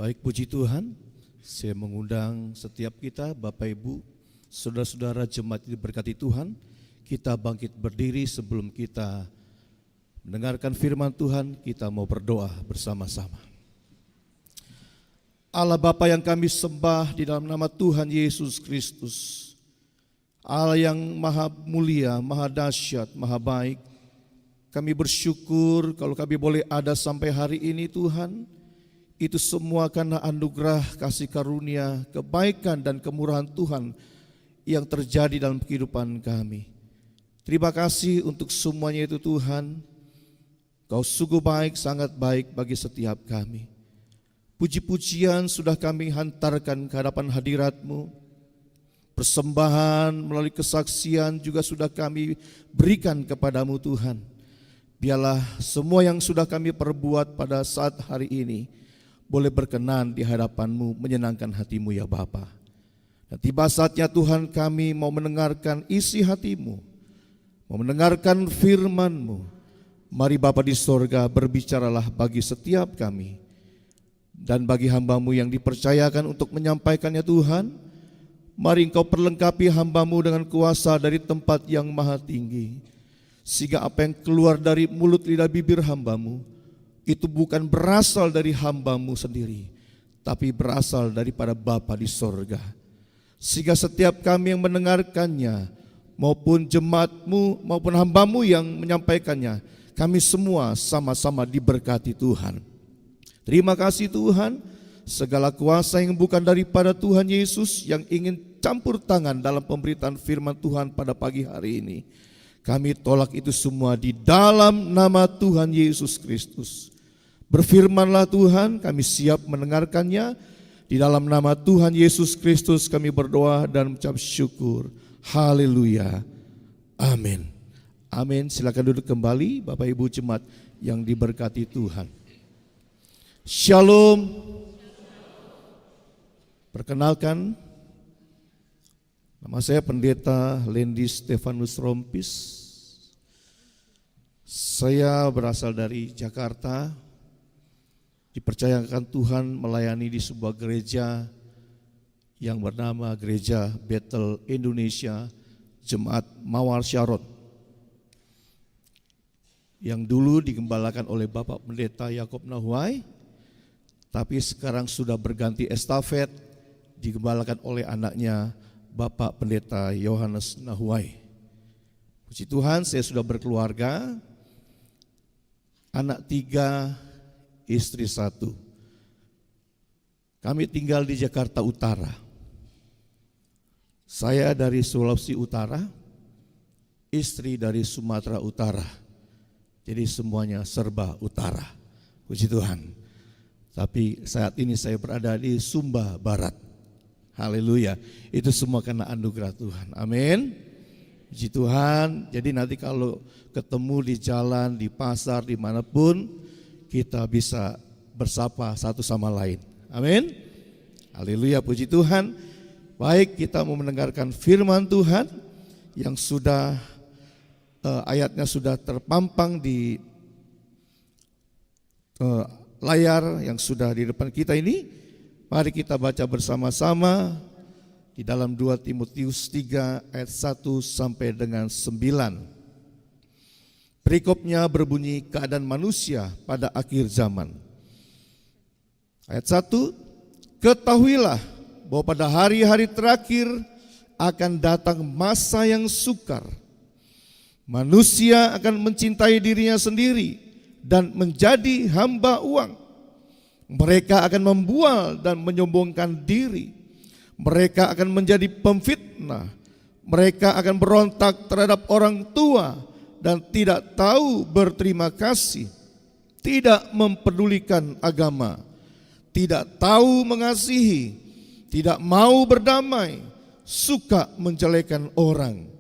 Baik, puji Tuhan, saya mengundang setiap kita, Bapak Ibu, saudara-saudara jemaat yang diberkati Tuhan, kita bangkit berdiri sebelum kita mendengarkan firman Tuhan, kita mau berdoa bersama-sama. Allah Bapa yang kami sembah di dalam nama Tuhan Yesus Kristus, Allah yang maha mulia, maha dahsyat, maha baik, kami bersyukur kalau kami boleh ada sampai hari ini Tuhan. Itu semua karena anugerah, kasih karunia, kebaikan dan kemurahan Tuhan yang terjadi dalam kehidupan kami. Terima kasih untuk semuanya itu Tuhan. Kau sungguh baik, sangat baik bagi setiap kami. Puji-pujian sudah kami hantarkan ke hadapan hadirat-Mu. Persembahan melalui kesaksian juga sudah kami berikan kepadamu Tuhan. Biarlah semua yang sudah kami perbuat pada saat hari ini boleh berkenan di hadapan-Mu, menyenangkan hati-Mu ya Bapa. Dan tiba saatnya Tuhan kami mau mendengarkan isi hati-Mu, mau mendengarkan firman-Mu. Mari Bapa di sorga, berbicaralah bagi setiap kami. Dan bagi hamba-Mu yang dipercayakan untuk menyampaikannya Tuhan, mari Engkau perlengkapi hamba-Mu dengan kuasa dari tempat yang maha tinggi. Sehingga apa yang keluar dari mulut lidah bibir hamba-Mu, itu bukan berasal dari hamba-Mu sendiri, tapi berasal daripada Bapa di sorga. Sehingga setiap kami yang mendengarkannya, maupun jemaat-Mu, maupun hamba-Mu yang menyampaikannya, kami semua sama-sama diberkati Tuhan. Terima kasih Tuhan, segala kuasa yang bukan daripada Tuhan Yesus yang ingin campur tangan dalam pemberitaan firman Tuhan pada pagi hari ini, kami tolak itu semua di dalam nama Tuhan Yesus Kristus. Berfirmanlah Tuhan, kami siap mendengarkannya. Di dalam nama Tuhan Yesus Kristus kami berdoa dan mengucap syukur. Haleluya. Amin. Amin. Silakan duduk kembali Bapak Ibu jemaat yang diberkati Tuhan. Shalom. Perkenalkan, nama saya Pendeta Lendi Stefanus Rompis. Saya berasal dari Jakarta. Dipercayakan Tuhan melayani di sebuah gereja yang bernama Gereja Bethel Indonesia Jemaat Mawar Syarot, yang dulu digembalakan oleh Bapak Pendeta Yakob Nahuai, tapi sekarang sudah berganti estafet, digembalakan oleh anaknya Bapak Pendeta Yohanes Nahuai. Puji Tuhan, saya sudah berkeluarga, anak 3, istri 1. Kami tinggal di Jakarta Utara. Saya dari Sulawesi Utara, istri dari Sumatera Utara. Jadi semuanya serba utara. Puji Tuhan. Tapi saat ini saya berada di Sumba Barat. Haleluya. Itu semua karena anugerah Tuhan. Amin. Puji Tuhan. Jadi nanti kalau ketemu di jalan, di pasar, dimanapun, kita bisa bersapa satu sama lain. Amin. Haleluya, puji Tuhan. Baik, kita mau mendengarkan firman Tuhan yang sudah ayatnya sudah terpampang di layar yang sudah di depan kita ini. Mari kita baca bersama-sama di dalam 2 Timotius 3 ayat 1 sampai dengan 9. Perikopnya berbunyi keadaan manusia pada akhir zaman. Ayat 1, ketahuilah bahwa pada hari-hari terakhir akan datang masa yang sukar. Manusia akan mencintai dirinya sendiri dan menjadi hamba uang. Mereka akan membual dan menyombongkan diri. Mereka akan menjadi pemfitnah. Mereka akan berontak terhadap orang tua dan tidak tahu berterima kasih, tidak mempedulikan agama, tidak tahu mengasihi, tidak mau berdamai, suka menjelekan orang,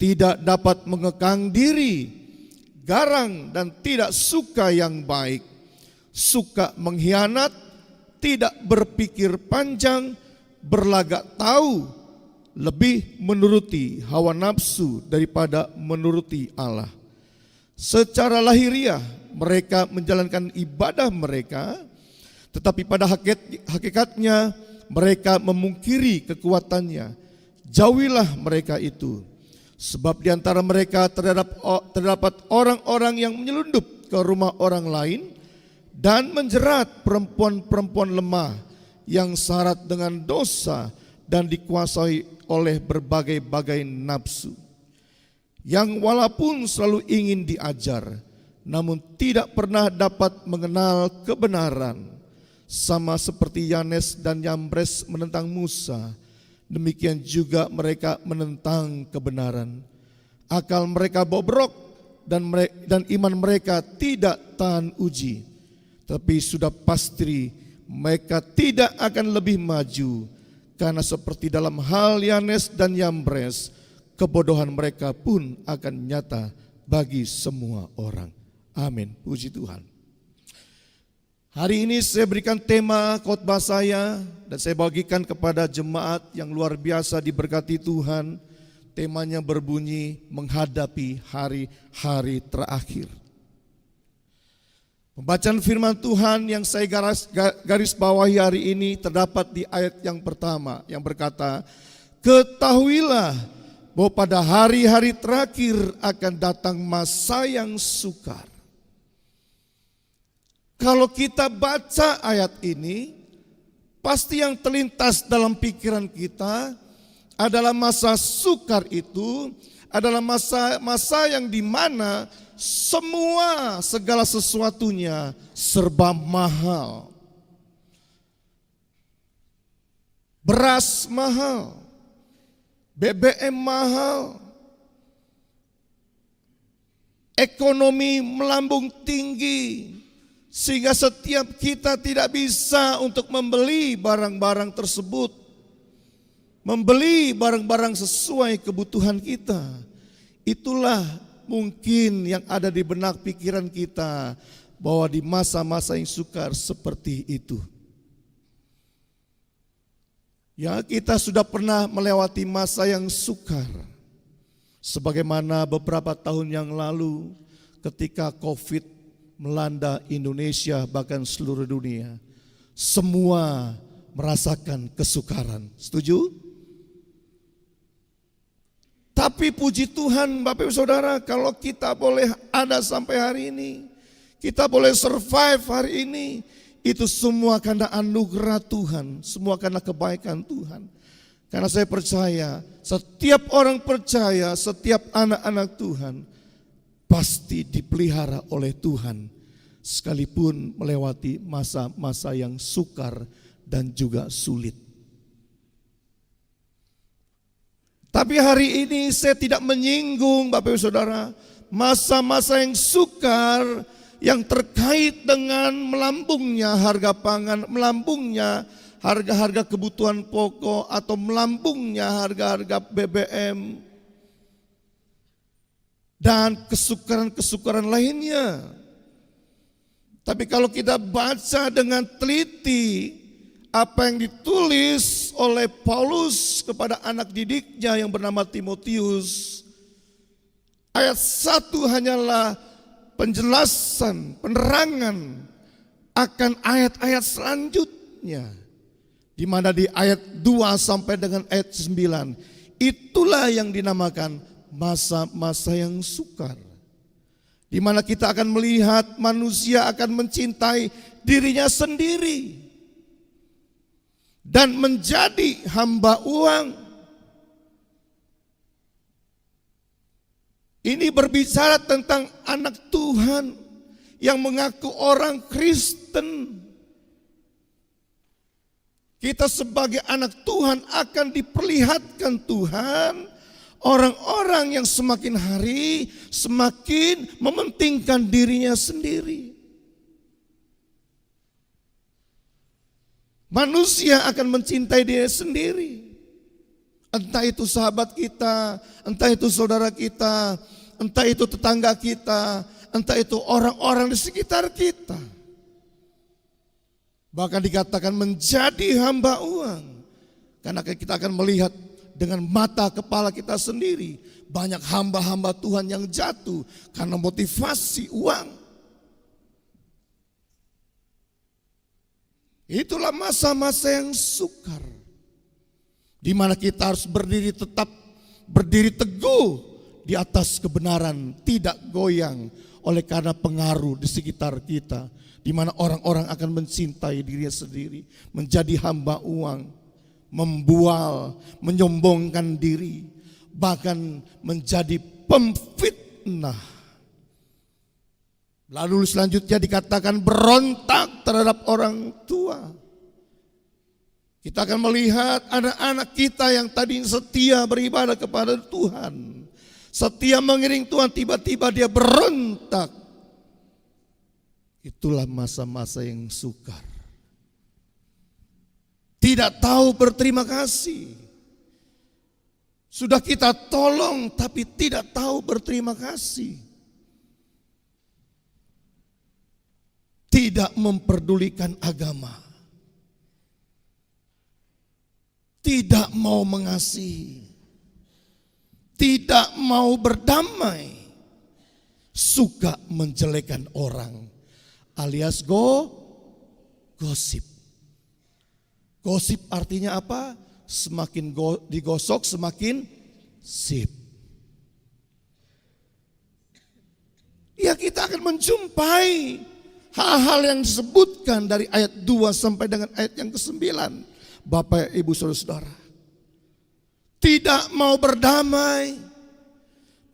tidak dapat mengekang diri, garang dan tidak suka yang baik, suka mengkhianat, tidak berpikir panjang, berlagak tahu, lebih menuruti hawa nafsu daripada menuruti Allah. Secara lahiriah mereka menjalankan ibadah mereka, Tetapi pada hakikatnya mereka memungkiri kekuatannya. Jauhilah mereka itu. Sebab di antara mereka terdapat orang-orang yang menyelundup ke rumah orang lain dan menjerat perempuan-perempuan lemah yang syarat dengan dosa dan dikuasai oleh berbagai-bagai nafsu. Yang walaupun selalu ingin diajar, namun tidak pernah dapat mengenal kebenaran. Sama seperti Yanes dan Yambres menentang Musa, demikian juga mereka menentang kebenaran. Akal mereka bobrok dan iman mereka tidak tahan uji. Tapi sudah pasti mereka tidak akan lebih maju, karena seperti dalam hal Yanes dan Yambres, kebodohan mereka pun akan nyata bagi semua orang. Amin. Puji Tuhan. Hari ini saya berikan tema khotbah saya dan saya bagikan kepada jemaat yang luar biasa diberkati Tuhan. Temanya berbunyi menghadapi hari-hari terakhir. Pembacaan firman Tuhan yang saya garis bawahi hari ini terdapat di ayat yang pertama yang berkata, ketahuilah bahwa pada hari-hari terakhir akan datang masa yang sukar. Kalau kita baca ayat ini, pasti yang terlintas dalam pikiran kita adalah masa sukar itu adalah masa yang dimana segala sesuatunya serba mahal. Beras mahal, BBM mahal, ekonomi melambung tinggi, sehingga setiap kita tidak bisa untuk membeli barang-barang tersebut, membeli barang-barang sesuai kebutuhan kita. Itulah mungkin yang ada di benak pikiran kita, bahwa di masa-masa yang sukar seperti itu. Ya, kita sudah pernah melewati masa yang sukar. Sebagaimana beberapa tahun yang lalu ketika COVID melanda Indonesia bahkan seluruh dunia, semua merasakan kesukaran. Setuju? Tapi puji Tuhan Bapak Ibu Saudara, kalau kita boleh ada sampai hari ini, kita boleh survive hari ini, itu semua karena anugerah Tuhan, semua karena kebaikan Tuhan. Karena saya percaya, setiap orang percaya, setiap anak-anak Tuhan pasti dipelihara oleh Tuhan, sekalipun melewati masa-masa yang sukar dan juga sulit. Tapi hari ini saya tidak menyinggung Bapak Ibu Saudara masa-masa yang sukar yang terkait dengan melambungnya harga pangan, melambungnya harga-harga kebutuhan pokok, atau melambungnya harga-harga BBM dan kesukaran-kesukaran lainnya. Tapi kalau kita baca dengan teliti apa yang ditulis oleh Paulus kepada anak didiknya yang bernama Timotius, ayat 1 hanyalah penjelasan, penerangan akan ayat-ayat selanjutnya, di mana di ayat 2 sampai dengan ayat 9, itulah yang dinamakan masa-masa yang sukar, di mana kita akan melihat manusia akan mencintai dirinya sendiri dan menjadi hamba uang. Ini berbicara tentang anak Tuhan yang mengaku orang Kristen. Kita sebagai anak Tuhan akan diperlihatkan Tuhan orang-orang yang semakin hari semakin mementingkan dirinya sendiri. Manusia akan mencintai dirinya sendiri. Entah itu sahabat kita, entah itu saudara kita, entah itu tetangga kita, entah itu orang-orang di sekitar kita. Bahkan dikatakan menjadi hamba uang. Karena kita akan melihat dengan mata kepala kita sendiri, banyak hamba-hamba Tuhan yang jatuh karena motivasi uang. Itulah masa-masa yang sukar, di mana kita harus berdiri teguh di atas kebenaran, tidak goyang oleh karena pengaruh di sekitar kita, di mana orang-orang akan mencintai dirinya sendiri, menjadi hamba uang, membual, menyombongkan diri, bahkan menjadi pemfitnah. Lalu selanjutnya dikatakan berontak terhadap orang tua. Kita akan melihat anak-anak kita yang tadi setia beribadah kepada Tuhan, setia mengiring Tuhan, tiba-tiba dia berontak. Itulah masa-masa yang sukar. Tidak tahu berterima kasih. Sudah kita tolong tapi tidak tahu berterima kasih. Tidak memperdulikan agama, tidak mau mengasihi, tidak mau berdamai, suka menjelekan orang, alias gosip. Gosip artinya apa? Semakin digosok semakin sip. Ya, kita akan menjumpai hal-hal yang disebutkan dari ayat 2 sampai dengan ayat yang ke-9. Bapak, Ibu, Saudara-saudara, tidak mau berdamai.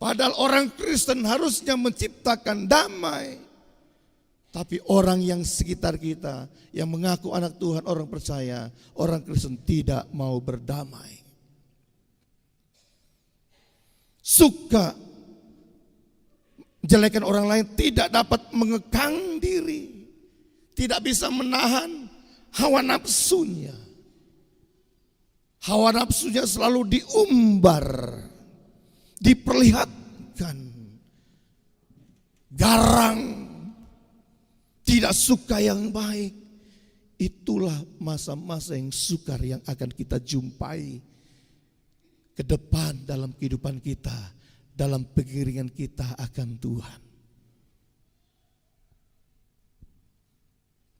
Padahal orang Kristen harusnya menciptakan damai. Tapi orang yang sekitar kita, yang mengaku anak Tuhan, orang percaya, orang Kristen tidak mau berdamai. Suka menjelekan orang lain, tidak dapat mengekang diri, tidak bisa menahan hawa nafsunya. Hawa nafsunya selalu diumbar, diperlihatkan, garang, tidak suka yang baik. Itulah masa-masa yang sukar yang akan kita jumpai ke depan dalam kehidupan kita, dalam pengiringan kita akan Tuhan.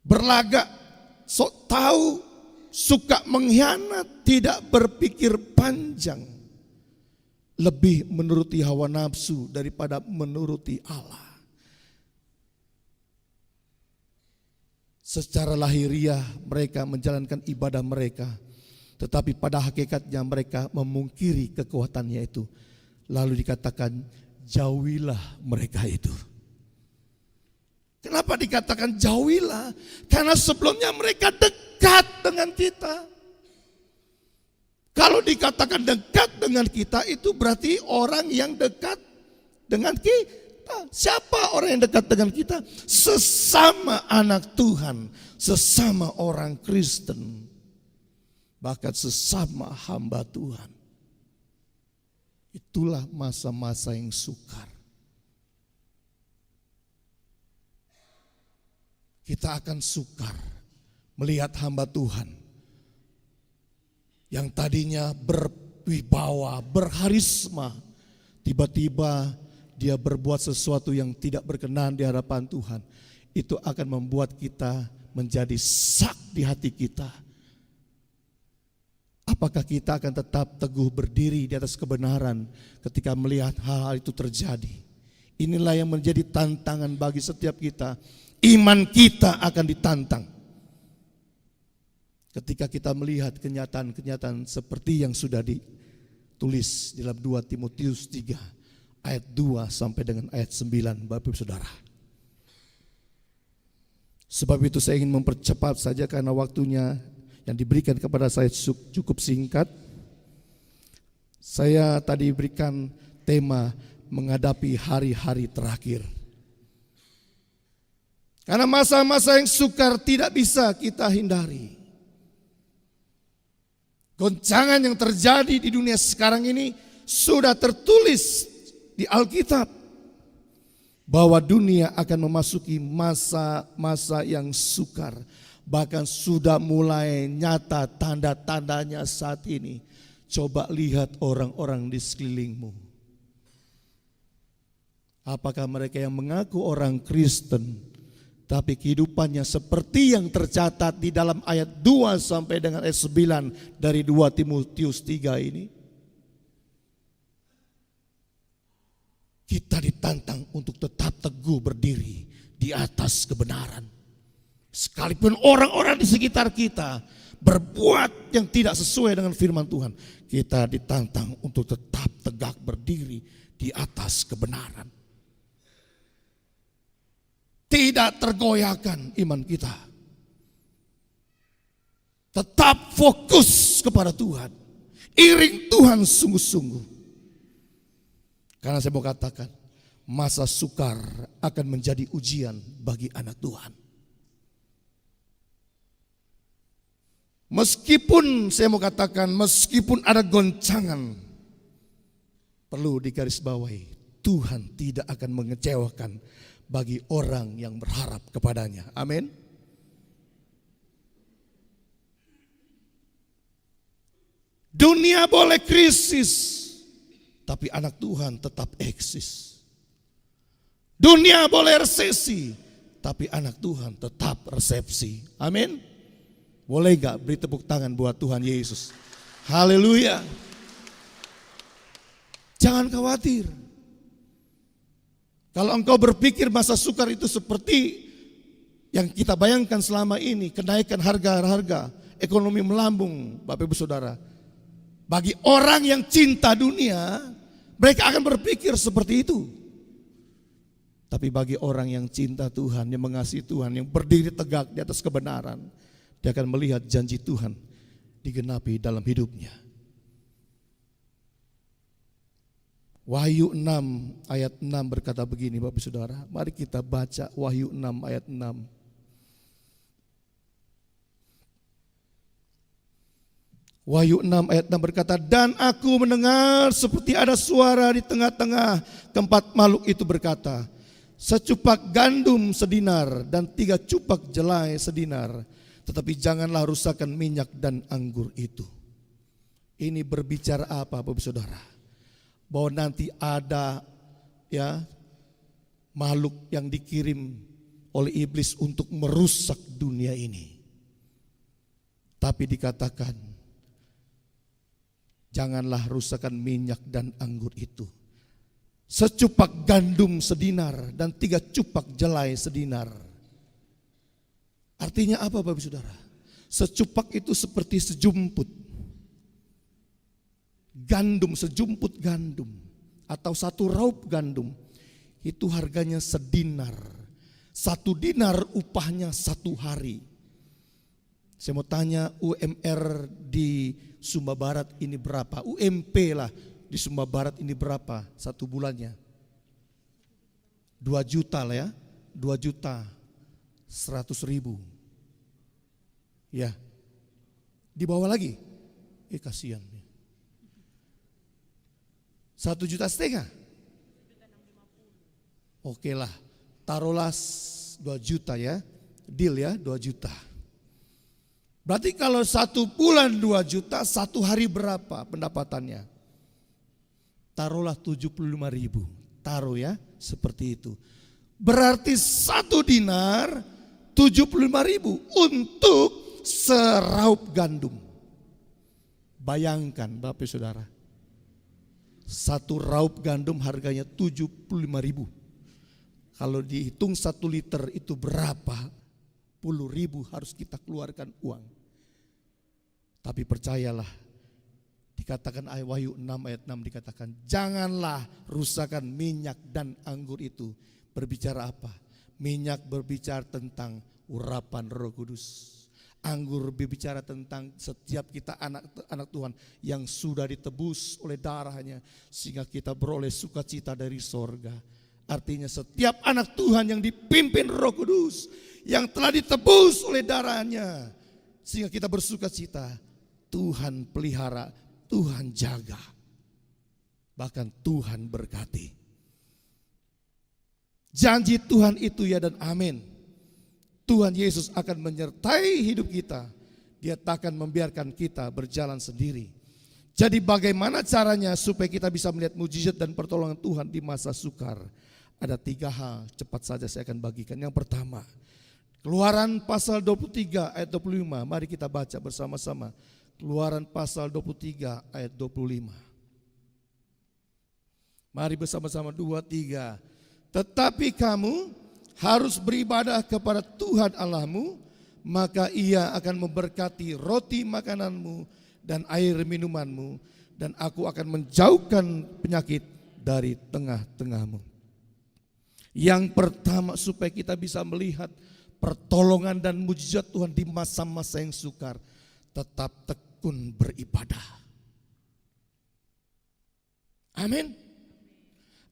Berlagak, sok tahu, suka mengkhianat, tidak berpikir panjang, lebih menuruti hawa nafsu daripada menuruti Allah. Secara lahiriah mereka menjalankan ibadah mereka, tetapi pada hakikatnya mereka memungkiri kekuatannya itu. Lalu dikatakan jauhilah mereka itu. Kenapa dikatakan jauhilah? Karena sebelumnya mereka dekat dengan kita. Kalau dikatakan dekat dengan kita, itu berarti orang yang dekat dengan kita. Siapa orang yang dekat dengan kita? Sesama anak Tuhan, sesama orang Kristen, bahkan sesama hamba Tuhan. Itulah masa-masa yang sukar. Kita akan sukar melihat hamba Tuhan yang tadinya berwibawa, berharisma, tiba-tiba dia berbuat sesuatu yang tidak berkenan di hadapan Tuhan. Itu akan membuat kita menjadi sak di hati kita. Apakah kita akan tetap teguh berdiri di atas kebenaran ketika melihat hal-hal itu terjadi? Inilah yang menjadi tantangan bagi setiap kita. Iman kita akan ditantang ketika kita melihat kenyataan-kenyataan seperti yang sudah ditulis dalam 2 Timotius 3 ayat 2 sampai dengan ayat 9, Bapak Ibu Saudara. Sebab itu saya ingin mempercepat saja karena waktunya yang diberikan kepada saya cukup singkat. Saya tadi berikan tema menghadapi hari-hari terakhir. Karena masa-masa yang sukar tidak bisa kita hindari. Goncangan yang terjadi di dunia sekarang ini sudah tertulis di Alkitab bahwa dunia akan memasuki masa-masa yang sukar. Bahkan sudah mulai nyata tanda-tandanya saat ini. Coba lihat orang-orang di sekelilingmu. Apakah mereka yang mengaku orang Kristen tapi kehidupannya seperti yang tercatat di dalam ayat 2 sampai dengan ayat 9 dari 2 Timotius 3 ini. Kita ditantang untuk tetap teguh berdiri di atas kebenaran. Sekalipun orang-orang di sekitar kita berbuat yang tidak sesuai dengan firman Tuhan, kita ditantang untuk tetap tegak berdiri di atas kebenaran. Tidak tergoyahkan iman kita. Tetap fokus kepada Tuhan. Iring Tuhan sungguh-sungguh. Karena saya mau katakan, masa sukar akan menjadi ujian bagi anak Tuhan. Meskipun saya mau katakan, meskipun ada goncangan, perlu digarisbawahi, Tuhan tidak akan mengecewakan bagi orang yang berharap kepadanya. Amin. Dunia boleh krisis, tapi anak Tuhan tetap eksis. Dunia boleh resesi, tapi anak Tuhan tetap resepsi. Amin. Boleh gak beri tepuk tangan buat Tuhan Yesus? Haleluya. Jangan khawatir. Kalau engkau berpikir masa sukar itu seperti yang kita bayangkan selama ini, kenaikan harga-harga, ekonomi melambung, Bapak Ibu Saudara. Bagi orang yang cinta dunia, mereka akan berpikir seperti itu. Tapi bagi orang yang cinta Tuhan, yang mengasihi Tuhan, yang berdiri tegak di atas kebenaran, dia akan melihat janji Tuhan digenapi dalam hidupnya. Wahyu 6 ayat 6 berkata begini Bapak Saudara. Mari kita baca Wahyu 6 ayat 6. Wahyu 6 ayat 6 berkata, dan aku mendengar seperti ada suara di tengah-tengah keempat makhluk itu berkata, secupak gandum sedinar dan 3 cupak jelai sedinar, tetapi janganlah rusakkan minyak dan anggur itu. Ini berbicara apa Bapak Saudara? Bahwa nanti ada makhluk yang dikirim oleh iblis untuk merusak dunia ini. Tapi dikatakan, janganlah rusakkan minyak dan anggur itu. Secupak gandum sedinar dan 3 cupak jelai sedinar. Artinya apa Bapak Saudara? Secupak itu seperti sejumput gandum, sejumput gandum atau 1 raup gandum itu harganya sedinar. 1 dinar upahnya 1 hari. Saya mau tanya, UMR di Sumba Barat ini berapa? UMP lah di Sumba Barat ini berapa 1 bulannya? 2 juta lah ya, 2 juta 100 ribu. Ya, di bawah lagi, kasihan. 1,5 juta. Oke lah, taruhlah 2 juta ya, deal ya 2 juta. Berarti kalau 1 bulan 2 juta, 1 hari berapa pendapatannya? Taruhlah 75 ribu, taruh ya seperti itu. Berarti 1 dinar 75 ribu untuk seraup gandum. Bayangkan Bapak Saudara. 1 raup gandum harganya 75 ribu. Kalau dihitung 1 liter itu berapa? Puluh ribu harus kita keluarkan uang. Tapi percayalah, dikatakan ayat Wahyu 6 ayat 6 dikatakan, janganlah rusakkan minyak dan anggur itu. Berbicara apa? Minyak berbicara tentang urapan Roh Kudus. Anggur berbicara tentang setiap kita anak Tuhan yang sudah ditebus oleh darahnya, sehingga kita beroleh sukacita dari sorga. Artinya setiap anak Tuhan yang dipimpin Roh Kudus, yang telah ditebus oleh darahnya, sehingga kita bersukacita, Tuhan pelihara, Tuhan jaga, bahkan Tuhan berkati. Janji Tuhan itu ya dan amin. Tuhan Yesus akan menyertai hidup kita. Dia tak akan membiarkan kita berjalan sendiri. Jadi bagaimana caranya supaya kita bisa melihat mujizat dan pertolongan Tuhan di masa sukar? Ada 3 hal, cepat saja saya akan bagikan. Yang pertama, Keluaran pasal 23 ayat 25. Mari kita baca bersama-sama. Keluaran pasal 23 ayat 25. Mari bersama-sama 2, 3. Tetapi kamu harus beribadah kepada Tuhan Allahmu, maka Ia akan memberkati roti makananmu dan air minumanmu, dan aku akan menjauhkan penyakit dari tengah-tengahmu. Yang pertama, supaya kita bisa melihat pertolongan dan mujizat Tuhan di masa-masa yang sukar, tetap tekun beribadah. Amin.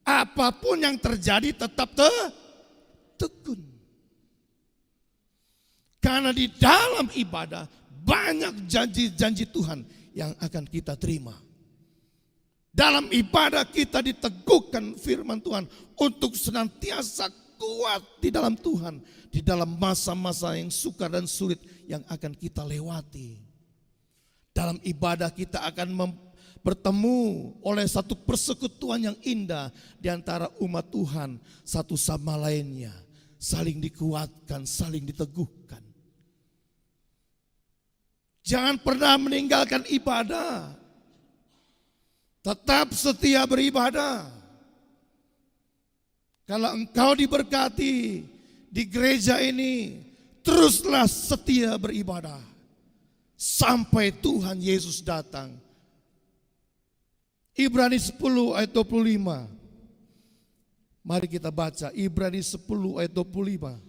Apapun yang terjadi tetap tekun. Karena di dalam ibadah banyak janji-janji Tuhan yang akan kita terima. Dalam ibadah kita diteguhkan firman Tuhan untuk senantiasa kuat di dalam Tuhan, di dalam masa-masa yang sukar dan sulit yang akan kita lewati. Dalam ibadah kita akan bertemu oleh satu persekutuan yang indah di antara umat Tuhan satu sama lainnya, saling dikuatkan, saling diteguhkan. Jangan pernah meninggalkan ibadah. Tetap setia beribadah. Kalau engkau diberkati di gereja ini, teruslah setia beribadah sampai Tuhan Yesus datang. Ibrani 10 ayat 25. Mari kita baca Ibrani 10 ayat 25.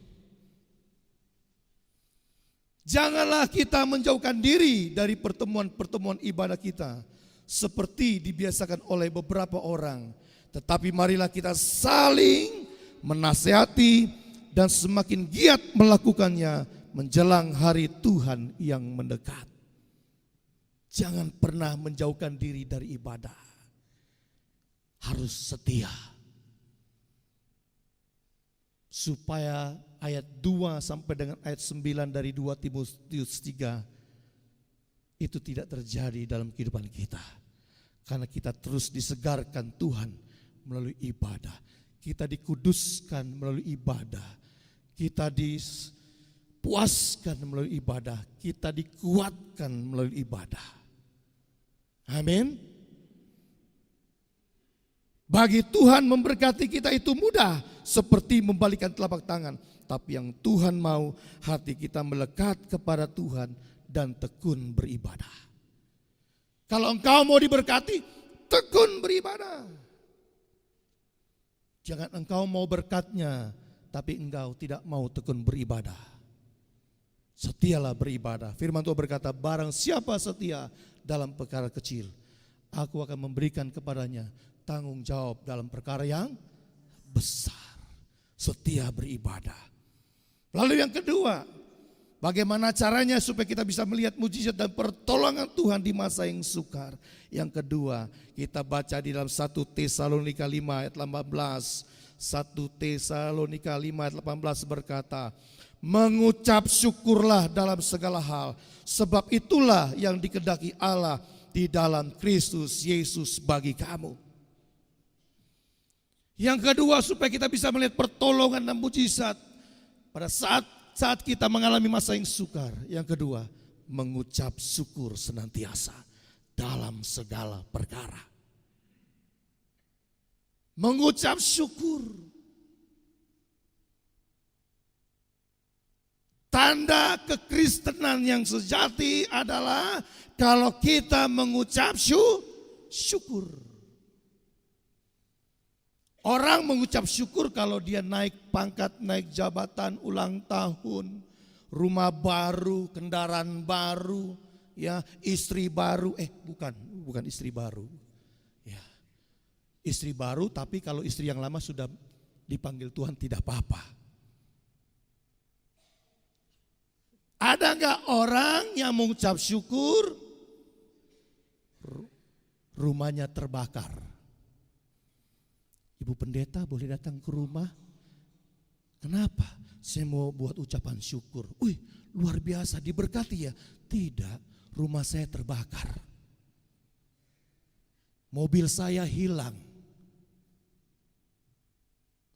Janganlah kita menjauhkan diri dari pertemuan-pertemuan ibadah kita seperti dibiasakan oleh beberapa orang, tetapi marilah kita saling menasihati dan semakin giat melakukannya menjelang hari Tuhan yang mendekat. Jangan pernah menjauhkan diri dari ibadah. Harus setia. Supaya ayat 2 sampai dengan ayat 9 dari 2 Timotius 3 itu tidak terjadi dalam kehidupan kita. Karena kita terus disegarkan Tuhan melalui ibadah. Kita dikuduskan melalui ibadah. Kita dipuaskan melalui ibadah. Kita dikuatkan melalui ibadah. Amin. Bagi Tuhan memberkati kita itu mudah, seperti membalikkan telapak tangan. Tapi yang Tuhan mau, hati kita melekat kepada Tuhan dan tekun beribadah. Kalau engkau mau diberkati, tekun beribadah. Jangan engkau mau berkatnya, tapi engkau tidak mau tekun beribadah. Setialah beribadah. Firman Tuhan berkata, barang siapa setia dalam perkara kecil, aku akan memberikan kepadanya tanggung jawab dalam perkara yang besar. Setia beribadah. Lalu yang kedua, bagaimana caranya supaya kita bisa melihat mujizat dan pertolongan Tuhan di masa yang sukar. Yang kedua, kita baca di dalam 1 Tesalonika 5 ayat 18. 1 Tesalonika 5 ayat 18 berkata, mengucap syukurlah dalam segala hal, sebab itulah yang dikehendaki Allah di dalam Kristus Yesus bagi kamu. Yang kedua, supaya kita bisa melihat pertolongan dan mujizat pada saat kita mengalami masa yang sukar. Yang kedua, mengucap syukur senantiasa dalam segala perkara. Mengucap syukur. Tanda kekristenan yang sejati adalah kalau kita mengucap syukur. Orang mengucap syukur kalau dia naik pangkat, naik jabatan, ulang tahun, rumah baru, kendaraan baru, ya, istri baru. Bukan istri baru. Ya. Istri baru, tapi kalau istri yang lama sudah dipanggil Tuhan tidak apa-apa. Ada enggak orang yang mengucap syukur rumahnya terbakar? Ibu pendeta boleh datang ke rumah? Kenapa? Saya mau buat ucapan syukur. Wih, luar biasa, diberkati ya. Tidak, rumah saya terbakar. Mobil saya hilang.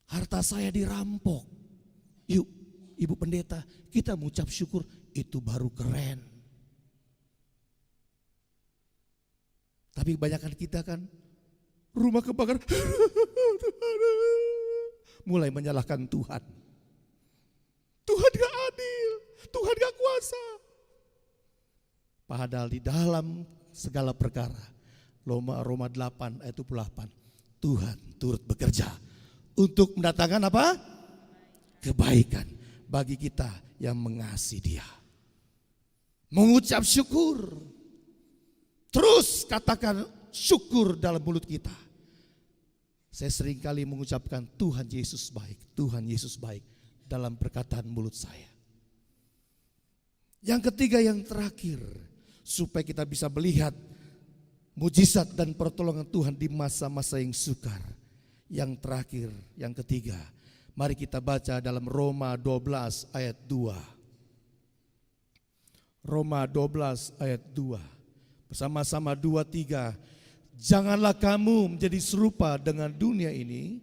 Harta saya dirampok. Yuk, ibu pendeta, kita mengucap syukur, itu baru keren. Tapi kebanyakan kita kan rumah kebakar, mulai menyalahkan Tuhan. Tuhan gak adil, Tuhan gak kuasa. Padahal di dalam segala perkara, Roma 8 ayat 28, Tuhan turut bekerja untuk mendatangkan apa? Kebaikan bagi kita yang mengasihi Dia. Mengucap syukur. Terus katakan syukur dalam mulut kita. Saya sering kali mengucapkan Tuhan Yesus baik, Tuhan Yesus baik dalam perkataan mulut saya. Yang ketiga, yang terakhir, supaya kita bisa melihat mujizat dan pertolongan Tuhan di masa-masa yang sukar. Yang terakhir, yang ketiga, mari kita baca dalam Roma 12 ayat 2. Roma 12 ayat 2. Bersama-sama 2-3. Janganlah kamu menjadi serupa dengan dunia ini,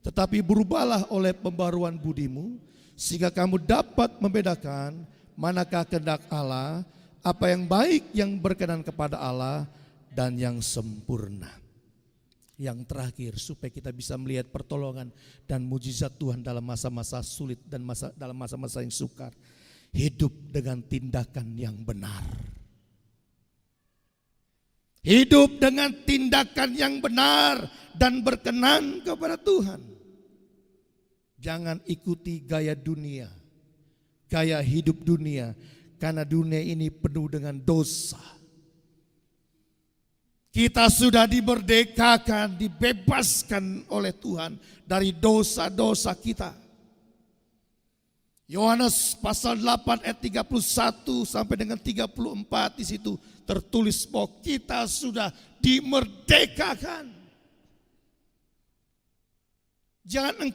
tetapi berubahlah oleh pembaruan budimu, sehingga kamu dapat membedakan manakah kehendak Allah, apa yang baik, yang berkenan kepada Allah, dan yang sempurna. Yang terakhir, supaya kita bisa melihat pertolongan dan mujizat Tuhan dalam masa-masa sulit dan dalam masa-masa yang sukar. Hidup dengan tindakan yang benar. Hidup dengan tindakan yang benar dan berkenan kepada Tuhan. Jangan ikuti gaya dunia, gaya hidup dunia, karena dunia ini penuh dengan dosa. Kita sudah dimerdekakan, dibebaskan oleh Tuhan dari dosa-dosa kita. Yohanes pasal 8 ayat 31 sampai dengan 34, di situ tertulis bahwa kita sudah dimerdekakan. Jangan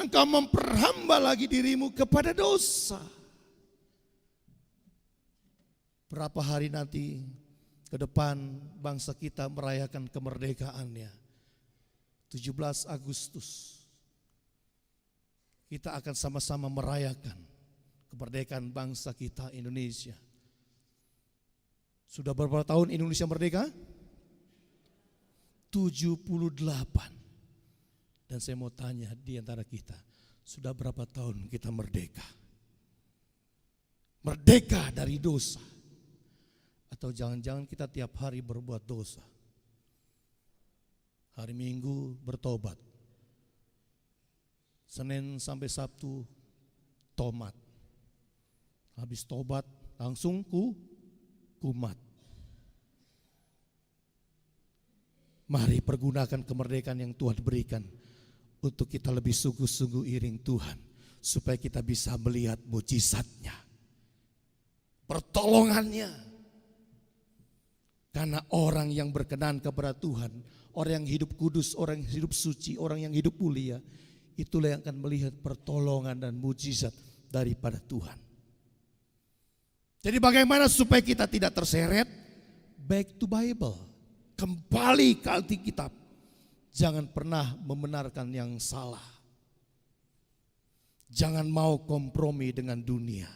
engkau memperhamba lagi dirimu kepada dosa. Berapa hari nanti ke depan bangsa kita merayakan kemerdekaannya, 17 Agustus. Kita akan sama-sama merayakan kemerdekaan bangsa kita Indonesia. Sudah berapa tahun Indonesia merdeka? 78. Dan saya mau tanya di antara kita, sudah berapa tahun kita merdeka? Merdeka dari dosa. Atau jangan-jangan kita tiap hari berbuat dosa. Hari Minggu bertobat. Senin sampai Sabtu tomat. Habis tobat langsung kumat. Mari pergunakan kemerdekaan yang Tuhan berikan untuk kita lebih sungguh-sungguh iring Tuhan, supaya kita bisa melihat mujizatnya, pertolongannya. Karena orang yang berkenan kepada Tuhan, orang yang hidup kudus, orang yang hidup suci, orang yang hidup mulia, itulah yang akan melihat pertolongan dan mujizat daripada Tuhan. Jadi bagaimana supaya kita tidak terseret? Back to Bible. Kembali ke Alkitab. Jangan pernah membenarkan yang salah. Jangan mau kompromi dengan dunia.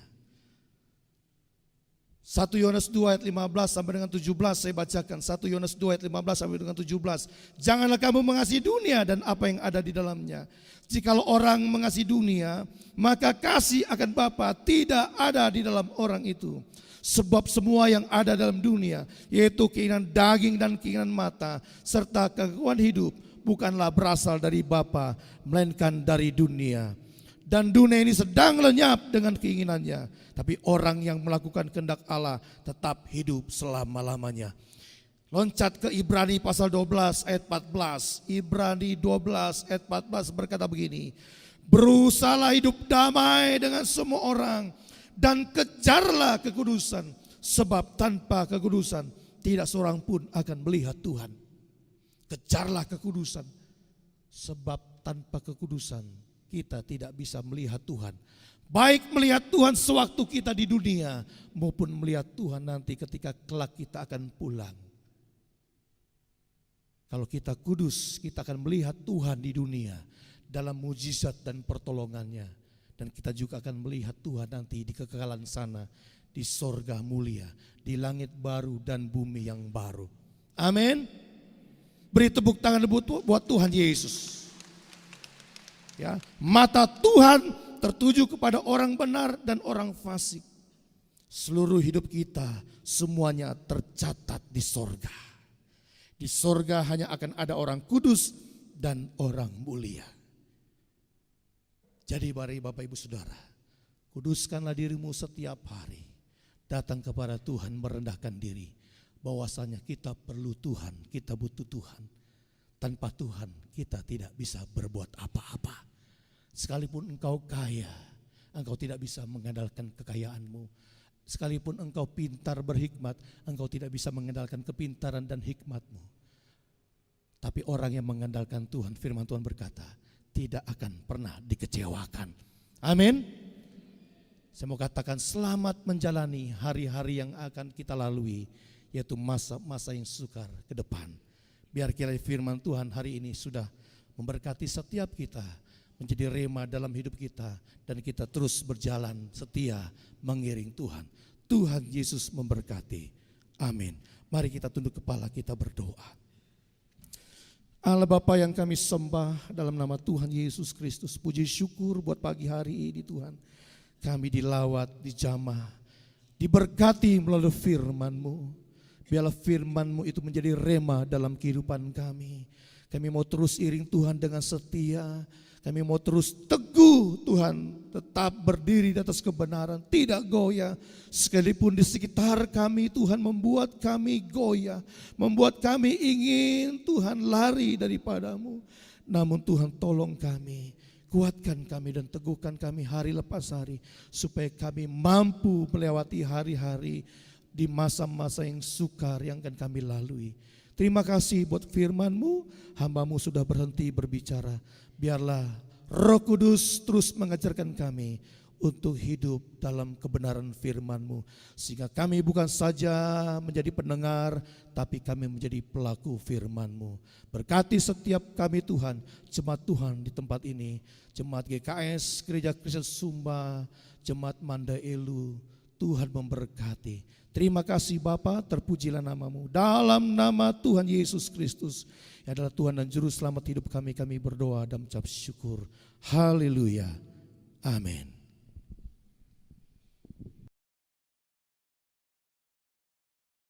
1 Yohanes 2 ayat 15 sampai dengan 17 saya bacakan. 1 Yohanes 2 ayat 15 sampai dengan 17. Janganlah kamu mengasihi dunia dan apa yang ada di dalamnya. Jikalau orang mengasihi dunia, maka kasih akan Bapa tidak ada di dalam orang itu. Sebab semua yang ada dalam dunia, yaitu keinginan daging dan keinginan mata, serta kegagahan hidup, bukanlah berasal dari Bapa, melainkan dari dunia. Dan dunia ini sedang lenyap dengan keinginannya, tapi orang yang melakukan kehendak Allah tetap hidup selama-lamanya. Loncat ke Ibrani pasal 12 ayat 14. Ibrani 12 ayat 14 berkata begini. Berusahalah hidup damai dengan semua orang dan kejarlah kekudusan, sebab tanpa kekudusan tidak seorang pun akan melihat Tuhan. Kejarlah kekudusan, sebab tanpa kekudusan kita tidak bisa melihat Tuhan. Baik melihat Tuhan sewaktu kita di dunia, maupun melihat Tuhan nanti ketika kelak kita akan pulang. Kalau kita kudus, kita akan melihat Tuhan di dunia dalam mujizat dan pertolongannya. Dan kita juga akan melihat Tuhan nanti di kekekalan sana, di sorga mulia, di langit baru dan bumi yang baru. Amin. Beri tepuk tangan buat Tuhan Yesus. Ya, mata Tuhan tertuju kepada orang benar dan orang fasik. Seluruh hidup kita semuanya tercatat di sorga. Di sorga hanya akan ada orang kudus dan orang mulia. Jadi mari Bapak Ibu Saudara, kuduskanlah dirimu setiap hari. Datang kepada Tuhan, merendahkan diri. Bahwasanya kita perlu Tuhan, kita butuh Tuhan. Tanpa Tuhan kita tidak bisa berbuat apa-apa. Sekalipun engkau kaya, engkau tidak bisa mengandalkan kekayaanmu. Sekalipun engkau pintar berhikmat, engkau tidak bisa mengandalkan kepintaran dan hikmatmu. Tapi orang yang mengandalkan Tuhan, firman Tuhan berkata, tidak akan pernah dikecewakan. Amin. Saya mau katakan selamat menjalani hari-hari yang akan kita lalui, yaitu masa-masa yang sukar ke depan. Biar kiranya firman Tuhan hari ini sudah memberkati setiap kita, menjadi rema dalam hidup kita, dan kita terus berjalan setia mengiring Tuhan. Tuhan Yesus memberkati. Amin. Mari kita tunduk kepala, kita berdoa. Allah Bapa yang kami sembah dalam nama Tuhan Yesus Kristus, puji syukur buat pagi hari ini Tuhan. Kami dilawat, dijamah, diberkati melalui firman-Mu. Biarlah firman-Mu itu menjadi rema dalam kehidupan kami. Kami mau terus iring Tuhan dengan setia. Kami mau terus teguh Tuhan, tetap berdiri di atas kebenaran, tidak goyah. Sekalipun di sekitar kami Tuhan membuat kami goyah, membuat kami ingin Tuhan lari daripada-Mu. Namun Tuhan tolong kami, kuatkan kami dan teguhkan kami hari lepas hari. Supaya kami mampu melewati hari-hari di masa-masa yang sukar yang akan kami lalui. Terima kasih buat firman-Mu, hamba-Mu sudah berhenti berbicara. Biarlah Roh Kudus terus mengajarkan kami untuk hidup dalam kebenaran firman-Mu. Sehingga kami bukan saja menjadi pendengar, tapi kami menjadi pelaku firman-Mu. Berkati setiap kami Tuhan, jemaat Tuhan di tempat ini, jemaat GKS, Gereja Kristen Sumba, jemaat Manda Elu, Tuhan memberkati. Terima kasih Bapa, terpujilah nama-Mu. Dalam nama Tuhan Yesus Kristus, yang adalah Tuhan dan Juru Selamat hidup kami, kami berdoa dan mengucap syukur. Haleluya. Amin.